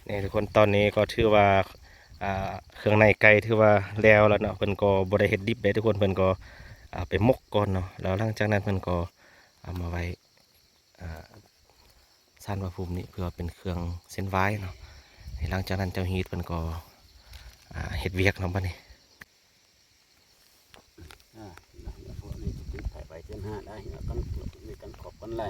นี่ทุกคนตอนนี้ก็ถือว่าเครื่องในไก่ถือว่าแล้วเนาะเพิ่นก็บ่ได้เฮ็ดดิบได้ทุกคนเพิ่นก็ไปหมกก่อนเนาะแล้วหลังจากนั้นเพิ่นก็เอามาไว้อ่าศาลพระภูมินี่เพื่อเป็นเครื่องเส้นไหว้เนาะหลังจากนั้นเจ้าฮีทเพิ่นก็เฮ็ดเวียกเนาะบัดนี้พวกนี้จะถ่ายไปเส้นห้าได้แล้วกันมีกันขอบกันไร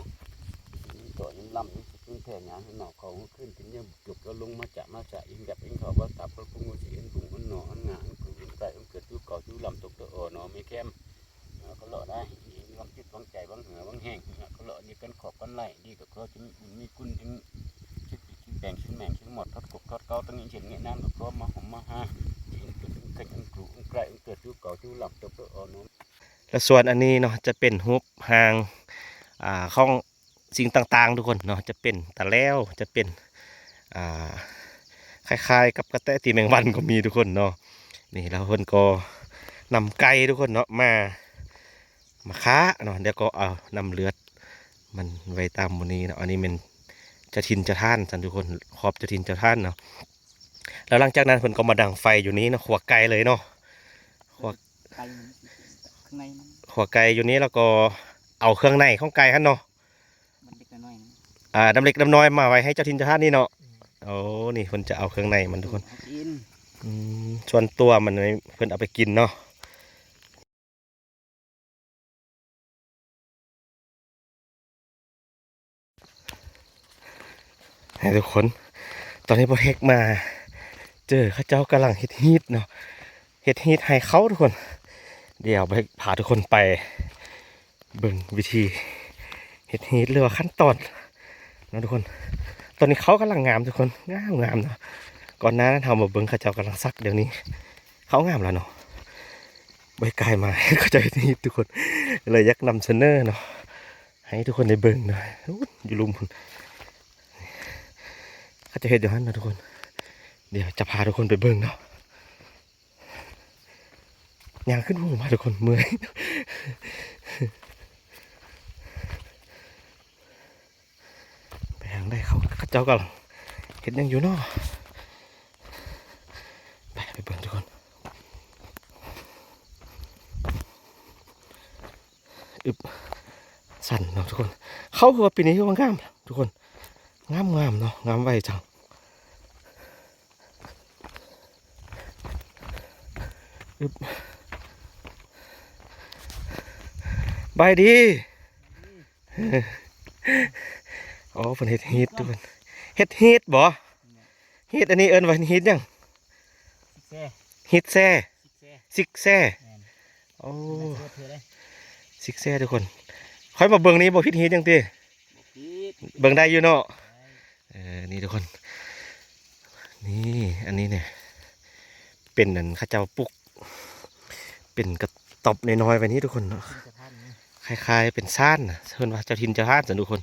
ต่อยังลำยังขึ้นแท่งานหนอเขาขึ้นถึงยังจุกแล้วลงมาจะยิงแบบยิงเขาว่าตับก็พุ่งสีอันพุ่งอันหนออันงานคือใส่อันเกิดจุกเก่าจุกลำตกตัวหนอไม่เข้มก็เลาะได้บางจิตบางใจบางเหือบางแห้งก็เลาะนี่กันขอบกันไรดีก็เขาจะมีกุนถึงชิ้นแบ่งชิ้นแบ่งชิ้นหมดทอดกบทอดเกาตั้งนี้เฉยเงี้ยน้ำก็มาหอมมาฮะชิ้นเกิดขึ้นอันกลุ่มไก่อันเกิดจุกเก่าจุกลำตกตัวหนอแล้วส่วนอันนี้เนาะจะเป็นฮุบหางของสิ่งต่างๆทุกคนเนาะจะเป็นตะแล้วจะเป็นอ่าคล้ายๆกับกระแตตีแมงวันก็มีทุกคนเนาะนี่แล้วเพิ่นก็นำไก่ทุกคนเนาะมาค้าเนาะเดี๋ยวก็เอานำเลือดมันไว้ตามวันนี้เนาะอันนี้เป็นเจะทินเจะท่านท่านทุกคนขอบเจะทินเจะท่านเนาะแล้วหลังจากนั้นเพิ่นก็มาดังไฟอยู่นี้เนาะขัวไก่เลยเนาะขัวไก่ข้างในมันขัวไก่อยู่นี้แล้วก็เอาเครื่องในของไก่ฮะเนาะมันเล็กน้อยนะดำเล็กดำน้อยมาไว้ให้เจ้าทินเจ้าท่านนี่เนาะโอ้นี่เพิ่นจะเอาเครื่องในมันทุกคนกินส่วนตัวมันเพิ่นเอาไปกินเนาะให้ทุกคนตอนนี้พอเฮกมาเจอเขาเจ้ากำลังเฮ็ดฮีทเนาะเฮ็ดฮีทให้เขาทุกคนเดี๋ยวไปพาทุกคนไปเบิ่งวิธีเฮ็ดฮีทหรือว่าขั้นตอนนะทุกคนตอนนี้เขากำลังงามทุกคนงามเนาะก่อนหน้านั้นเรามาเบิ่งเขาเจ้ากำลังซักเดี๋ยวนี้เขางามแล้วเนาะไปไกลมาเขาจะเฮ็ดฮีททุกคนเลยอยากนำเสนอเนาะให้ทุกคนได้เบิ่งหน่อยอยู่ลุมพุ่นเขาจะเฮ็ดอย่างนั้นนะทุกคนเดี๋ยวจะพาทุกคนไปเบิ่งเนาะยางขึ้นหูมาทุกคนเมื่อยไปทางได้เขาเจ้ากำลังเห็นยังอยู่เนาะไปเบิ่งทุกคนสั่นเนาะทุกคนเขาคือว่าปีนี้คืว่างามทุกคนงามเนาะงามไวจังบายดีอ๋อเป็นเฮ็ดฮีททุกคนเฮ็ดฮีทบ่ฮีทอันนี้เอิ้นว่าฮีทยังฮีทแซ่ซิกแซ่โอ้ซิกแซ่ทุกคนค่อยมาเบิ่งนี้บ่ผิดฮีทยังติเบิ่งได้อยู่เนาะนี่ทุกคนนี่อันนี้เนี่ยเป็นนั่นข้าเจ้าปลุกเป็นกระตอบน้อยๆไปนี้ทุกคนเนาะคล้ายๆเป็นซ่านนะเพิ่นว่าเจ้าทินเจ้าท่านสันทุกคน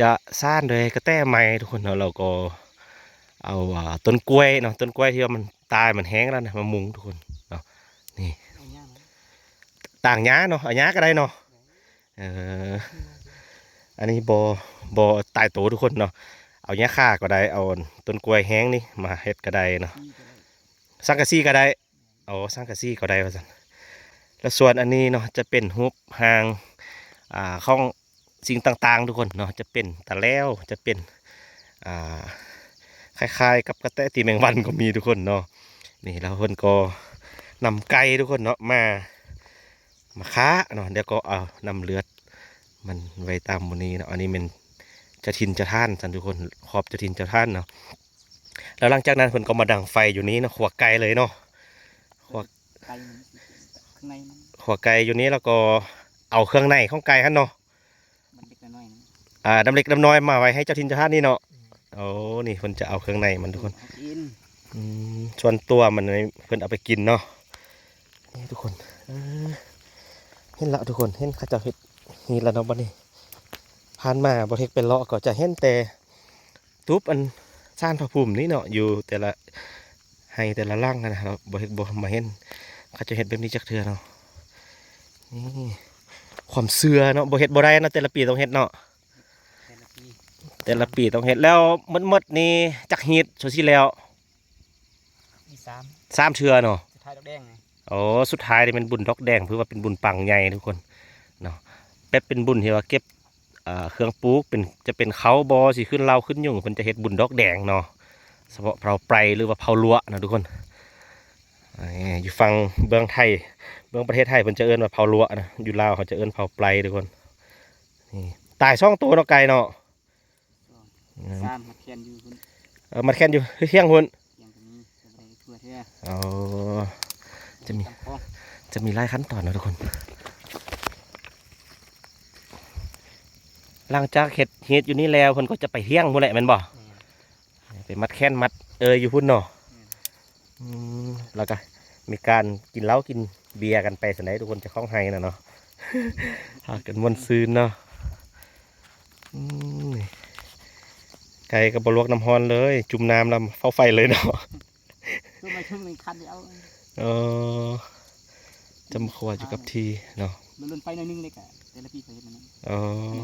จะซ่านโดยกระแตไม้ทุกคนเนาะเราก็เอาต้นกล้วยเนาะต้นกล้วยที่ว่ามันตายมันแห้งแล้วนะมามุงทุกคนเนาะนี่ต่างหญ้าเนาะเอาหญ้าก็ได้เนาะอันนี้บอตายโตทุกคนเนาะเอาหญ้าข่าก็ได้เอาต้นกล้วยแห้งนี่มาเฮ็ดก็ได้เนาะสังกะสีก็ได้เอาสังกะสีก็ได้ว่าซั่นแล้วส่วนอันนี้เนาะจะเป็นฮุบหางของสิ่งต่างๆทุกคนเนาะจะเป็นตะแล้วจะเป็นคล้ายๆกับกระแตตีแมงวันก็มีทุกคนเนาะนี่แล้วเพิ่นก็นำไก่ทุกคนเนาะมาค้าเนาะเดี๋ยวก็เอานำเลือดมันไว้ตามวันนี้เนาะอันนี้เป็นเจะทินเจะท่านท่านทุกคนขอบเจะทินเจะท่านเนาะแล้วหลังจากนั้นเพิ่นก็มาดังไฟอยู่นี้เนาะขัวไก่เลยเนาะขัวไก่ข้างในมันขัวไก่อยู่นี้แล้วก็เอาเครื่องในของไก่ฮะเนาะมันเล็กน้อยนะดำเล็กดำน้อยมาไว้ให้เจ้าทินเจ้าท่านนี่เนาะโอ้นี่เพิ่นจะเอาเครื่องในมันทุกคนส่วนตัวมันเพิ่นเอาไปกินเนาะนี่ทุกคนเห็นละทุกคนเห็นเขาจะเห็ดนี่ละเนาะบัดนี้ผ่านมาบ่เฮ็ดเป็นเลาะก็จะเห็นแต่ทุบอันซ่านพระภูมินี่เนาะอยู่แต่ละให้แต่ละร่างนะเราบ่เฮ็ดบ่มาเห็นเขาจะเห็ดแบบนี้จักเทื่อเนาะนี่ความเชื่อเนาะบ่เฮ็ดบ่ได้เนาะแต่ละปีต้องเฮ็ดเนาะ แต่ละปีต้องเฮ็ดแล้วหมดนี่จักฮีตสุดที่แล้ว มี3เทื่อเนาะ สุดท้ายดอกแดงไง โอ้สุดท้ายนี่เป็นบุญดอกแดงเพื่อว่าเป็นบุญปังใหญ่ทุกคนเนาะแป๊บเป็นบุญที่ว่าเก็บเครื่องปลูกเป็นจะเป็นเขาบอสิขึ้นเราขึ้นยุ่งเพิ่นจะเฮ็ดบุญดอกแดงเนาะเฉพาะเผาไพรหรือว่าเผาลัวนะทุกคนอยู่ฝั่งเมืองไทยเมืองประเทศไทยเพิ่นจะเอิ้นว่าเผาลัวนะอยู่ลาวเขาจะเอิ้นเผาไพรทุกคนนี่ตายช่องตัวเนาะไก่เนาะ สามมาเขียนอยู่คุณ มันแค่นอยู่เที่ยงหุ่น เขียนตรงนี้จะไปทั่วเท่ อ๋อจะมี ตำข้อง จะมีหลายขั้นตอนนะทุกคนหลังจากเฮ็ดอยู่นี่แล้วเพิ่นก็จะไปเที่ยงพุ่นแหละแม่นบ่ไปมัดแค้นมัดอยู่พุ่นเนาะแล้วก็มีการกินเหล้ากินเบียร์กันไปสันไดทุกคนจะคล้องไห้น่ะเนาะ หากันม่วนซื่นเนาะนี่ไก่กับบลวกน้ำฮ้อนเลย จุ่มน้ำลำเฝ้าไฟเลยเนาะ คือมาชุ่มเป็นคันเดียว เออจำขวดอยู่กับทีเนาะ มันลนไปหน่อยนึงเลยกะแต่ละปีเคยเห็นมันนั้น เอ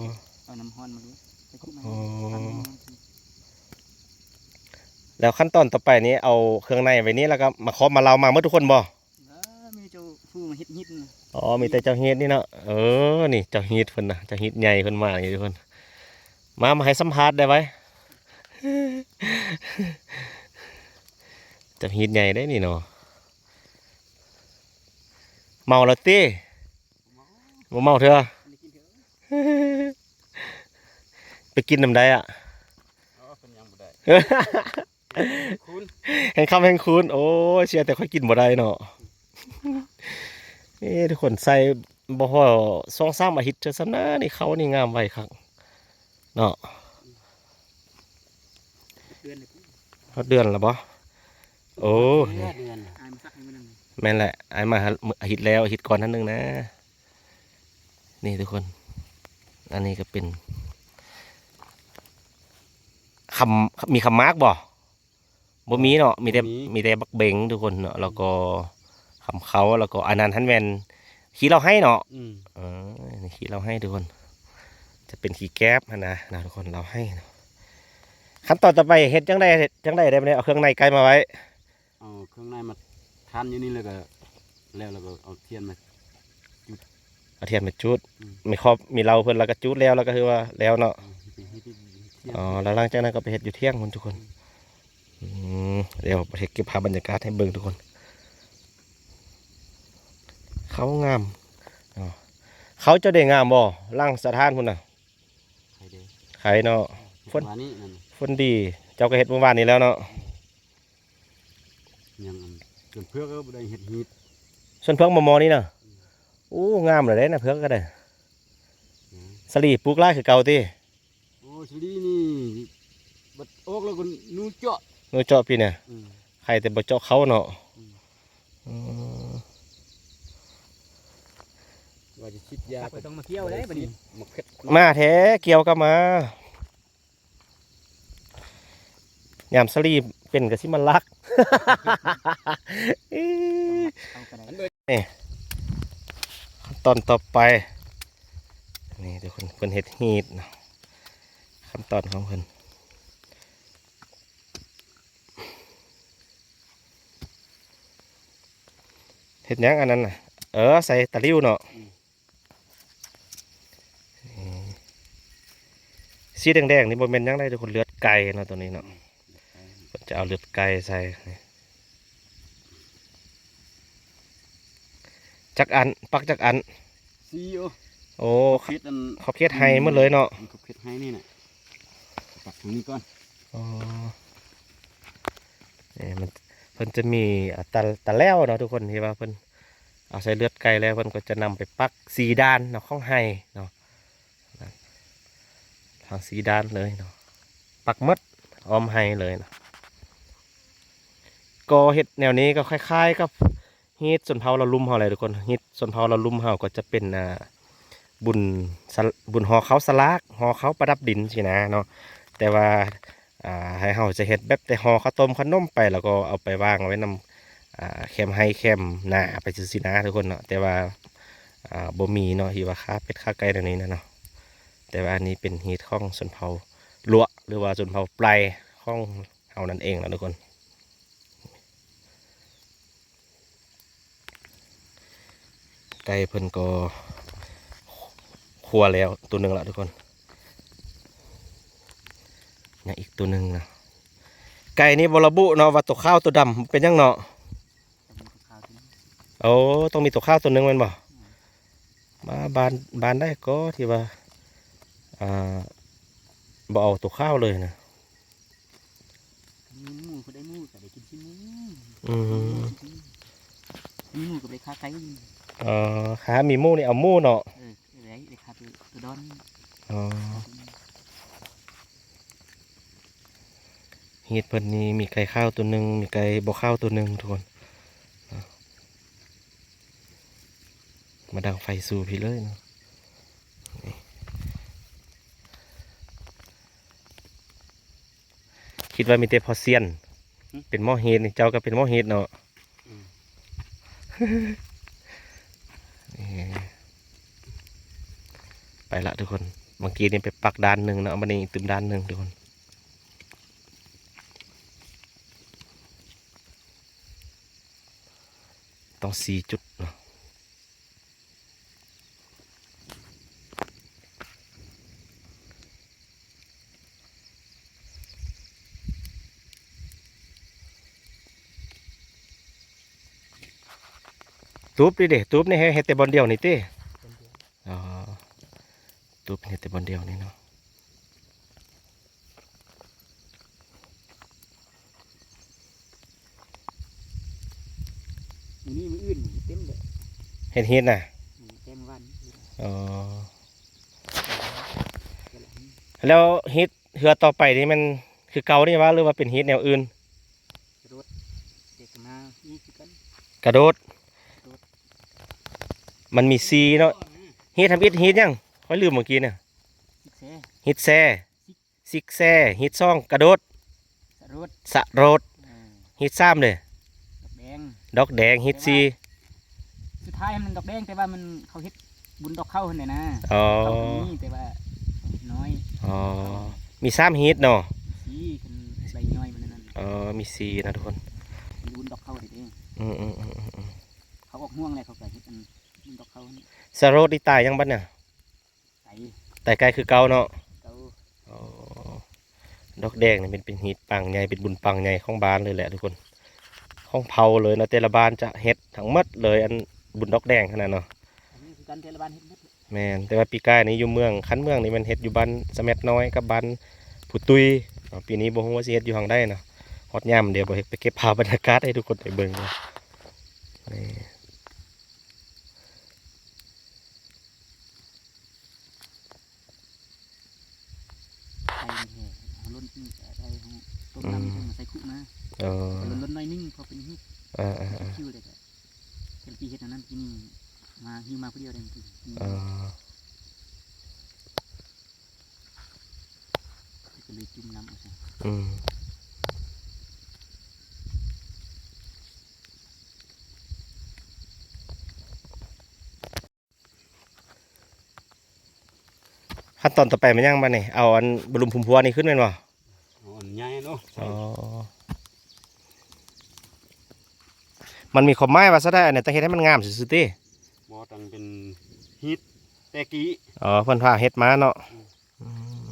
อ เอาน้ำฮ้อนมาด้วยไปคุกมา อ๋อ ตั้งมือ แล้วขั้นตอนต่อไปนี้เอาเครื่องในไว้นี้แล้วก็มาเคาะมาเรามาเมื่อทุกคนบ่ มีเจ้าฟูมาฮิตนะ อ๋อมีแต่เจ้าเฮ็ดนี่เนาะนี่เจ้าเฮ็ดเพิ่นน่ะเจ้าเฮ็ดใหญ่เพิ่นมานี่ทุกคนมาให้สัมภาษณ์ได้ไว้ เจ้าเฮ็ดใหญ่ได้นี่เนาะเมาแล้วติบ่เมาเถอะ ไปกินน้ำใดอ่ะ อ๋อเป็นยังบ่ได้คุณ แห่งคำแห่งคูณโอ้ยเชียร์แต่ค่อยกินบ่ได้เนาะ นี่ทุกคนใส่บ่พอ2-3 อาทิตย์จะซะนะนี่เขานี่งามไว้ครับเนาะ เดือนเลย เขาเดือนแล้วบ่โอ้ เดือน อายมาซักให้มันนั่น แม่นแหละไอ้มาอาทิตย์แล้วอาทิตย์ก่อนท่านนึงนะนี่ทุกคนอันนี้ก็เป็นมีคำมาร์กบ่มีเนาะมีแต่บักเบงทุกคนเนาะแล้วก็คำเขาแล้วก็อันนั้นท่านแมนขี้เราให้เนาะนี่ขี้เราให้ทุกคน จะเป็นขี้แก๊บนะทุกคนเราให้เนาะขั้นตอนต่อไปเฮ็ดจังได้ได้ไหมเอาเครื่องในไก่มาไว้ เอาเครื่องในมาทานอยู่นี่เลยก็แล้วเราก็เอาเทียนมา เอาเทียนมาจุดมีครอบมีเราเพิ่นแล้วก็จุดแล้วก็คือว่าแล้วเนาะ อ๋อแล้วหลังจากนั้นก็ไปเฮ็ดอยู่เที่ยงคนทุกคนเดี๋ยวไปเก็บภาพบรรยากาศให้เบิ่งทุกคนเขางามอ๋อเขาเจะได้งามบ่ร่างสถานพุ่นน่ะ ใครเด้อ ใครเนาะ ฝน มานี่นั่น ฝนดีเจ้าก็เฮ็ดเมื่อวานนี้แล้วเนาะ ยังอันจนเพื่อก็บ่ได้เฮ็ดฮีด ส่วนเพิ่งมอนี่น่ะโอ้งามเลยเด้นะเพิ่งก็ได้สลีปลูกหลายคือเก่าติ โอ้ชลีนี่บัดออกแล้วก็นูเจาะ หนูเจาะพี่เนี่ยใครแต่บ่เจาะเขาเนาะ ว่าจะชิดยา ไปต้องมาเที่ยวได้บัดนี้ มาเพ็ด มาแท้เกี่ยวก็มายามสลีเป็นก็สิมันรัก เอากระได ขั้นตอนต่อไปนี่ทุกคนเพิ่นเฮ็ดฮีทนะขั้นตอนของเพิ่นเฮ็ดหยังอันนั้นน่ะใส่ตะลิ่วเนาะสีแดงๆนี่บ่แม่นหยังได้ทุกคนเลือดไก่เนาะตัวนี้เนาะเพิ่นจะเอาเลือดไก่ใส่จักอันปักจักอัน ซีโอ โอ้ เพ็ดอัน เขาเฮ็ดให้หมดเลยเนาะ เขาเพ็ดให้นี่น่ะปักตรงนี้ก่อน อ๋อนี่มันเพิ่นจะมีตะแล้วเนาะทุกคนที่ว่าเพิ่นเอาใส่เลือดไก่แล้วเพิ่นก็จะนำไปปัก4 ด้านเนาะข้องไห้เนาะทาง4 ด้านเลยเนาะปักหมดอ้อมไห้เลยเนาะก็เฮ็ดแนวนี้ก็คล้ายๆกับเฮ็ดชนเผ่าละลุ่มเฮาเลยทุกคนเฮ็ดชนเผ่าละลุ่มเฮาก็จะเป็นบุญหอเขาสลากหอเขาประดับดินสินะเนาะแต่ว่าให้เฮาจะเฮ็ดแบบแต่ห่อข้าวต้มขนมไปแล้วก็เอาไปวางไว้นำแคมให้แคมหน้าไปซื่อๆนะทุกคนเนาะแต่ว่าบ่มีเนาะที่ว่าค่าเป็ดค่าไก่ตรงนี้นะเนาะแต่ว่าอันนี้เป็นฮีทของชนเผ่า รั้วหรือว่าชนเผ่าปลายของเฮานั่นเองนะทุกคนไก่เพิ่นก็คั่วแล้วตัวหนึ่งละทุกคนยังอีกตัวหนึ่งนะไก่นี่บระบุเนาะว่าตัวข้าวตัวดำเป็นยังเนาะ โอ้ต้องมีตัวข้าวตัวหนึ่งแมันบ่มาบานได้ก็ที่ว่าอ่าบ่เอาตัวข้าวเลยนะ มีหมูก็ได้หมูก็ได้กินชิ้นนี้ อืม มีหมูกับได้ขาไก่ ขามีหมูนี่เอาหมูเนาะ ได้ขาตัวดอน อ๋อเฮ็ดเพิ่นนี่มีไก่ข้าวตัวหนึ่งมีไก่บ่ข้าวตัวหนึ่งทุกคนมาดังไฟสู่พี่เลยเนาะนี่คิดว่ามีแต่พอเซียนเป็นหม้อเฮ็ดนี่เจ้าก็เป็นหม้อเฮ็ดเนาะนี่ไปละทุกคนเมื่อกี้นี่ไปปักด้านหนึ่งเนาะมันนี่ตึมด้านหนึ่งทุกคนต้อง4 จุดเนาะตูบดิเด้ตูบนี่ให้แต่บอลเดียวนี่เต้อ๋อตูบให้แต่บอลเดียวนี่เนาะ นี่มืออื่นเต็มเลย เฮ็ดเฮ็ดน่ะ เต็มวัน อ๋อแล้วเฮ็ดเหือต่อไปนี่มันคือเก่านี่วะหรือว่าเป็นเฮ็ดแนวอื่น รถเด็กมานี่คือกัน กระโดด มันมีซีเนาะเฮ็ดทำอิดเฮ็ดยังค่อยลืมเมื่อกี้เนี่ย ซิกแซ่ เฮ็ดแซ่ซิกแซ่เฮ็ดซ่องกระโดด รถ สะโรดเฮ็ดซ้ำเลย แดง ดอกแดงเฮ็ดซี สุดท้ายมันดอกแดงแต่ว่ามันเขาเฮ็ดบุญดอกเข้าเนี่ยนะ อ๋อ เขาตรงนี้แต่ว่าน้อย อ๋อมี3เฮ็ดเนาะ สีกันใบน้อยมันนั่น อ๋อมีซีนะทุกคน มีบุญดอกเข้าเด็ดเอง อืม เขาออกห่วงเลยเขาก็เฮ็ดอันบุญดอกเข้านี่ สะโรดนี่ตายยังบัดเนี่ย ใส่ แต่ไกลคือเก่าเนาะ เขา อ๋อดอกแดงนี่เป็นฮีตปังใหญ่เป็นบุญปังใหญ่ของบ้านเลยแหละทุกคนของเผาเลยนะแต่ละบ้านจะเฮ็ดทั้งหมดเลยอันบุญดอกแดงขนาดเนาะ อันนี้คือการเทศบาลเฮ็ดหมด แม่นแต่ว่าปีกายนี่อยู่เมืองคันเมืองนี่มันเฮ็ดอยู่บ้านสะแมดน้อยกับบ้านผู้ตุยปีนี้บ่ฮู้ว่าสิเฮ็ดอยู่ทางใดเนาะฮอดยามเดี๋ยวบ่เฮ็ดไปเก็บภาพบรรยากาศให้ทุกคนได้เบิ่งเนาะนี่ ใส่นี่เอาล้นนี่ใส่ของต้มน้ำมาใส่คุกมา เออ ล้นๆหน่อยนึงพอเป็นฮิต เออ คิวเลยก็เป็นปีเฮ็ดอันนั้นปีนี้มาฮิวมาผู้เดียวได้ที เออ ก็เลยจุ่มน้ำเอาใส่ อืมขั้นตอนต่อไปมันยังบ้านี่เอาอันบรมพุ่มพวงนี่ขึ้นแม่นบ่ อ่อนใหญ่เนาะ อ๋อมันมีความหมายว่าซะได้อันนี้ต้องเฮ็ดให้มันงามซื่อๆติ บ่ตังเป็นฮิตแต่กี้ อ๋อเพิ่นพาเฮ็ดมาเนาะอืม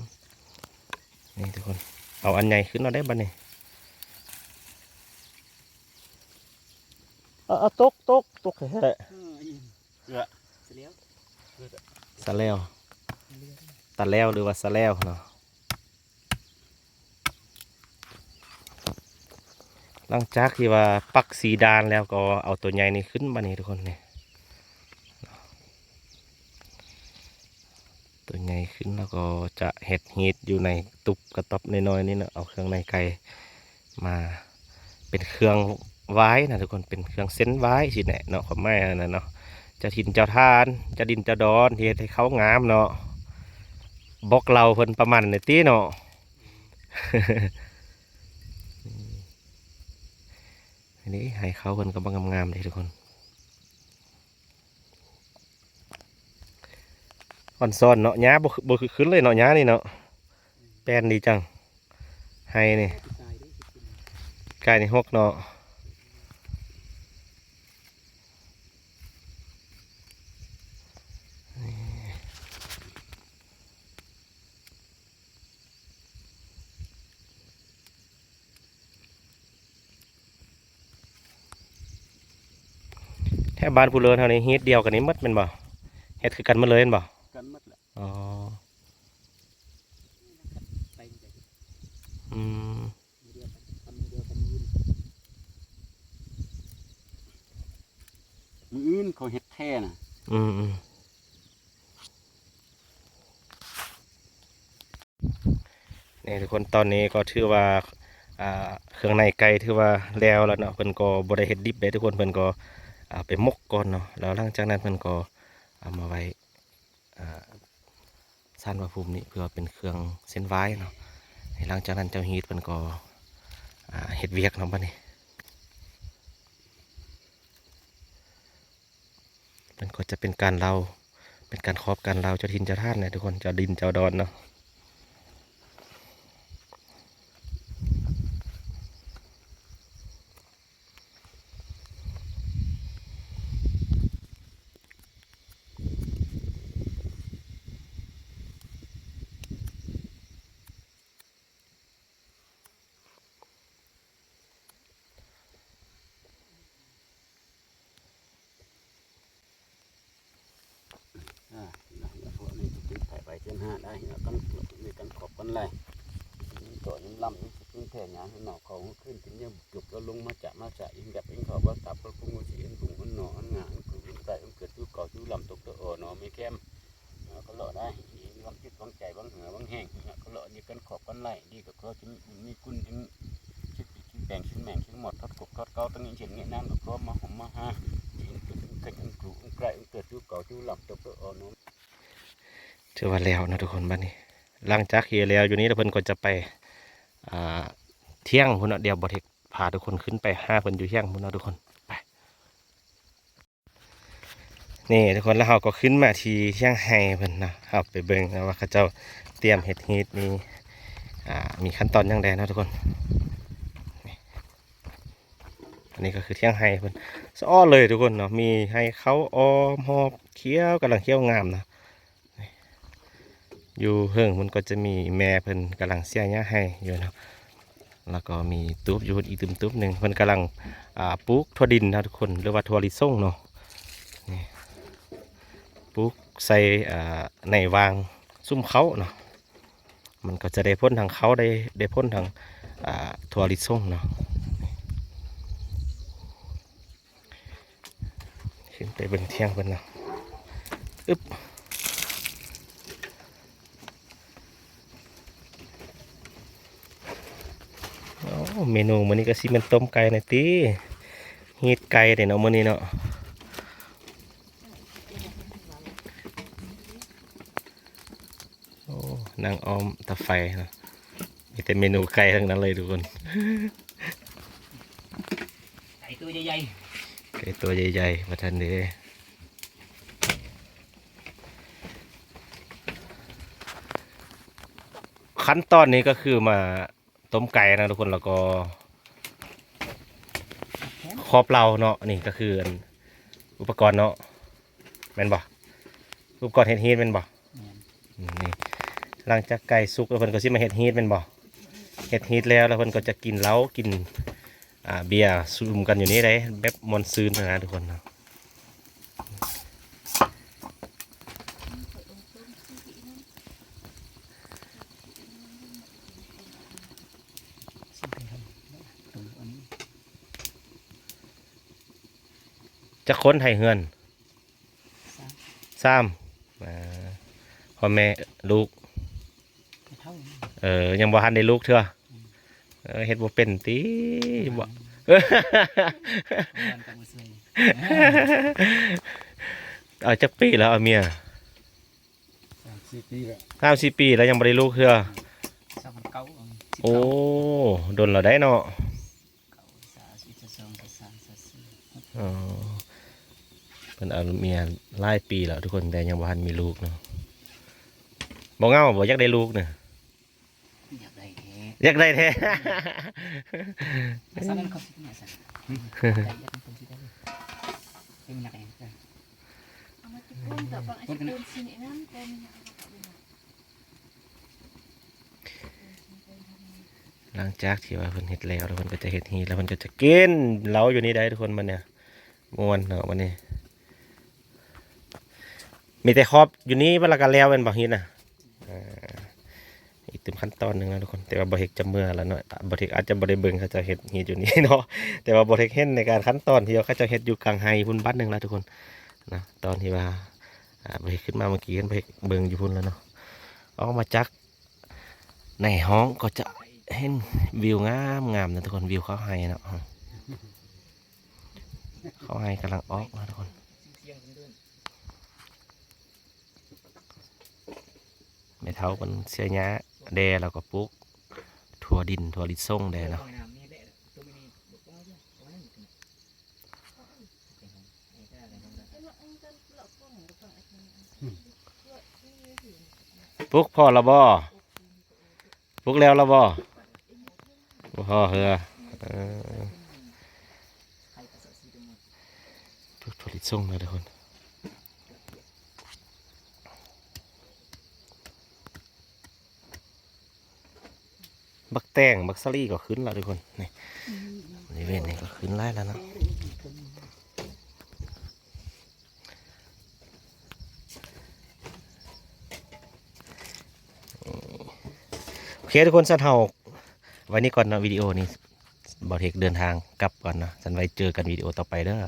นี่ทุกคนเอาอันใหญ่ขึ้นเอาได้บ้านี่เอาตกแค่ เสร็จแล้ว สะแล้วตะแล้วหรือว่าสะแล้วเนาะหลังจากที่ว่าปักสีดานแล้วก็เอาตัวใหญ่นี่ขึ้นมานี่ทุกคนนี่ตัวใหญ่ขึ้นแล้วก็จะเห็ดฮีทอยู่ในตุบกระต๊อบน้อยๆนี่เนาะเอาเครื่องในไก่มาเป็นเครื่องไว้นะทุกคนเป็นเครื่องเส้นไว้สิแหละเนาะความหมายอันนั้นเนาะเจะถิ่นเจ้าทานเจะดินเจ้าดอนเฮ็ดให้เขางามเนาะบอกเราเพิ่นประมาณในตีเนาะ อันนี้ให้เขาเพิ่นก็บังงามๆเลยทุกคนอ่อนซ้อนเนาะหญ้าบ่ขึ้นเลยเนาะหญ้านี่เนาะ แป้นดีจังให้นี่ ตายได้กิน ไก่นี่หกเนาะแค่บ้านผู้เลินเท่านี้เฮ็ดเดียวกันนี้หมดแมันบ่เฮ็ดคือกันหมาเลยแม่นบ่ กันหมดแหละ อ๋อ ไปมันจะ อืม มือเดียวกันทำมือเดียวกันยืน มืออื่นเขาเฮ็ดแท้น่ะ อืมอืมนี่ทุกคนตอนนี้ก็ถือว่าเครื่องในไก่ถือว่าแล้วแล้วเนาะเพิ่นก็บ่ได้เฮ็ดดิบได้ทุกคนเพิ่นก็ไปหมกก่อนเนาะแล้วหลังจากนั้นเพิ่นก็เอามาไว้ศาลพระภูมินี่เพื่อเป็นเครื่องเส้นไหว้เนาะหลังจากนั้นเจ้าฮีทเพิ่นก็เฮ็ดเวียกเนาะบัดนี้มันก็จะเป็นการเล่าเป็นการครอบการเล่าเจ้าทินเจ้าท่านเนี่ยทุกคนเจ้าดินเจ้าดอนเนาะ พวกนี้ติดถ่ายไปเส้นห้าได้แล้วกันมีกันขอบกันไรตัวนี้ลำนี้ขึ้นแท่งานหนอเขาขึ้นถึงเนี่ยจุกแล้วลงมาจะยิงแบบยิงเขาว่าตับก็พุ่งมาสีอันบุ๋งอันหนออันงานคือใส่อันเกิดยูเก่ายูลำตกตัวหนอไม่แก้มก็หล่อได้บางจิตบางใจบางเหงือบางแห้งก็หล่อนี่กันขอบกันไรดีกับเขาจะมีกุนถึงชิ้นชิ้นแบ่งชิ้นแบ่งชิ้นหมดทอดกบทอดเกาตั้งนี้เช่นเงี้ยน้ำกับเขามาหอมมาฮะชิ้นกันอันกลุ่มไก่อันเกิดยูเก่ายูลำตกตัวหนอ ถือว่าแล้วนะทุกคนบ้านนี้หลังจากเฮียแล้วอยู่นี้แล้วเพิ่นก็จะไปเที่ยงพุ่นเนาะเดี๋ยวบ่เทกพาทุกคนขึ้นไปห้าเพิ่นอยู่เที่ยงพุ่นเนาะทุกคนไปนี่ทุกคนแล้วเราก็ขึ้นมาที่เที่ยงไฮเพิ่นนะครับไปเบิ่งนะว่าเขาเจ้าเตรียมเฮ็ดฮีทมีขั้นตอนอย่างใดนะทุกคนนี่อันนี้ก็คือเที่ยงไฮเพิ่นซ้อเลยทุกคนเนาะมีให้เขาออมหอบเคี้ยวกำลังเคี้ยวงามนะ อยู่เฮิงมันก็จะมีแม่เพิ่นกำลังเสียหญ้าให้อยู่เนาะแล้วก็มีตุ๊บอยู่อีกตุ๊บหนึ่งเพิ่นกำลังปลูกถั่วดินนะทุกคนหรือว่าถั่วลิสงเนาะนี่ปลูกใส่ในวางซุ่มเขาเนาะมันก็จะได้พ่นทางเขาได้พ่นทางถั่วลิสงเนาะขึ้นไปเบิ่งเที่ยงเพิ่นเนาะอึ๊บ เมนูมื้อนี้ก็สิเป็นต้มไก่นะติฮีทไก่เด้เนาะมื้อนี้เนาะโอ้นางออมตะไฟเนาะมีแต่เมนูไก่ทั้งนั้นเลยทุกคน ไก่ตัวใหญ่ ไก่ตัวใหญ่ๆมาทันเด้ขั้นตอนนี้ก็คือมาต้มไก่นะทุกคนแล้วก็ครอบเราเนาะนี่ก็คืออุปกรณ์เนาะแม่นบ่อุปกรณ์เฮ็ดฮีทแม่นบ่ ๆ นี่หลังจากไก่สุกแล้วเพิ่นก็สิมาเฮ็ดฮีทแม่นบ่เฮ็ดฮีทแล้วเพิ่นก็จะกินเหล้ากินเบียร์ซุ่มกันอยู่นี่ได้แบบมวนซืนนะทุกคนเนาะจะค้นไห้เฮือนซ้ำพ่อแม่ลูกยังบ่ทันได้ลูกเถอะเฮ็ดบ่เป็นติบ่ เอาจักปีแล้วเอาเมีย 4 ปีแล้ว 3-4 ปีแล้วยังบ่ได้ลูกเถอะโอ้โดนเราได้เนาะอ๋อเพิ่นเอาเมียหลายปีแล้วทุกคนแต่ยังบ่ทันมีลูกเนาะบ่เหงาบ่อยากได้ลูกเนาะ อยากได้แท้ แต่ซานั้นเขาสิเนี่ยสั่นใจอยากเป็นคนสิได้เลยเป็นหนักเองจ้ะ เอามาติดกุ้งแต่บางไอ้ที่ปูนซีนี่นั่นเป็น หลังจากที่ว่าเพิ่นเฮ็ดแล้วแล้วเพิ่นก็จะเฮ็ดฮีแล้วเพิ่นก็จะกินเหล้าอยู่นี่ได้ทุกคนมันเนี่ยม่วนเนาะวันนี้มีแต่ครอบอยู่นี่วันละกันแล้วเป็นบ่ฮีน่ะอีกถึงขั้นตอนหนึงแล้วทุกคนแต่ว่าบ่เฮ็ดจะเมื่อแล้วเนาะบ่เฮ็ดอาจจะบ่ได้เบิ่งเขาจะเฮ็ดฮีอยู่นี่เนาะแต่ว่าบ่เฮ็ดเห็นในการขั้นตอนที่เขาจะเฮ็ดอยู่กลางไฮพุ่นบ้านหนึงแล้วทุกคนนะตอนที่ว่าบ่เฮ็ดขึ้นมาเมื่อกี้เห็นบ่เฮ็ดเบิ่งอยู่พุ่นแล้วเนาะออกมาจากในห้องก็จะเห็นวิวงามนะทุกคนวิวเขาไฮเนาะเขาไฮกำลังออกนะทุกคน เสียงเดิน ไม่เท่ากันเสียหญ้าแดแล้วก็ปลูกถั่วดินถั่วลิสงแดเนาะ น้ำนี่แหละตัวนี้บอกว่าเนี่ยเอาไว้ให้มันปลูกพ่อละบ่ปลูกแล้วละบ่บ่พ่อเหือปลูกถั่วลิสงนะทุกคนบักแตงบักซาลี่ก็ขึ้นแล้วทุกคนนี่บริเวณนี้ก็ขึ้นไล่แล้วเนาะโอเคทุกคนสันเฮาไว้นี่ก่อนเนาะวิดีโอนี้บอเทคเดินทางกลับก่อนเนาะสันไว้เจอกันวิดีโอต่อไปเด้อ